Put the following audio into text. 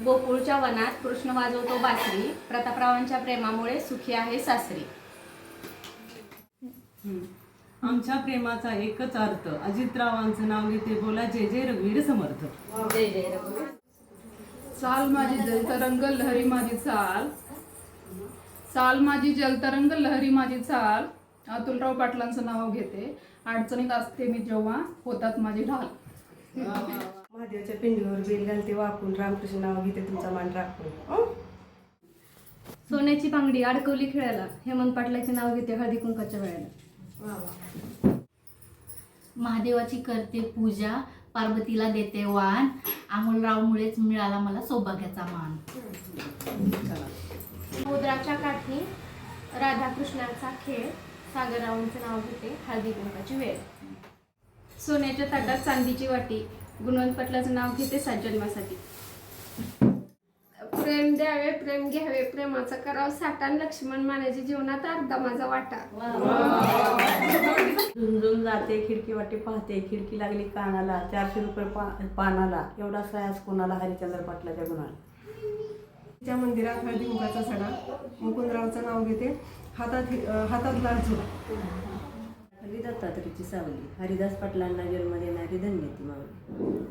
गोकुळच्या वनात कृष्ण वाजवतो बासरी, प्रतापरावांच्या प्रेमामुळे सुखी आहे सासरी. आमच्या प्रेमाचा एकच अर्थ, अजितरावांचं नाव घेते बोला जय जय रघुवीर समर्थ. जय जय रघुवीर. चाल माझी जलतरंग लहरी माझी चाल, चाल माझी जलतरंग लहरी माझी चाल. अतुलराव पाटलांचं नाव घेते. अडचणीत असते मी जेव्हा होतात माझी ढाल. महादेवाच्या पिंडीवर बेल घालते वाकून, रामकृष्ण नाव घेते तुमचा मान राखून. सोन्याची बांगडी अडकवली खेळायला, हेमंत पाटलाचे नाव घेते हळदी कुंकाच्या वेळेला. महादेवाची करते पूजा, पार्वतीला देते वाण, अमोलरावमुळेच मिळाला मला सौभाग्याचा मान. समुद्राच्या काठी राधाकृष्णाचा खेळ, सागररावांचं नाव घेते हळदी कुंकाची वेळ. सोन्याच्या ताटात चांदीची वाटी, गुणवंत पाटलाचं नाव घेते सात जन्मासाठी. प्रेम द्यावे प्रेम घ्यावे, प्रेमाचा कराव साठा, लक्ष्मण मानाच्या जीवनात अर्धा माझा वाटा. झुंजून जाते खिडकी वाटी पाहते, खिडकी लागली कानाला, 400 रुपये पानाला, एवढा सयास कोणाला हरिचंद्र पाटलाच्या गुणाला. त्या मंदिरात हळदी कुंकाचा सडा, मुकुंदरावचं नाव घेते हातात लाल झुला. हरी दत्तात्रेची सावली, हरिदास पाटलांना जन्म देणारी धन्य ती माऊली.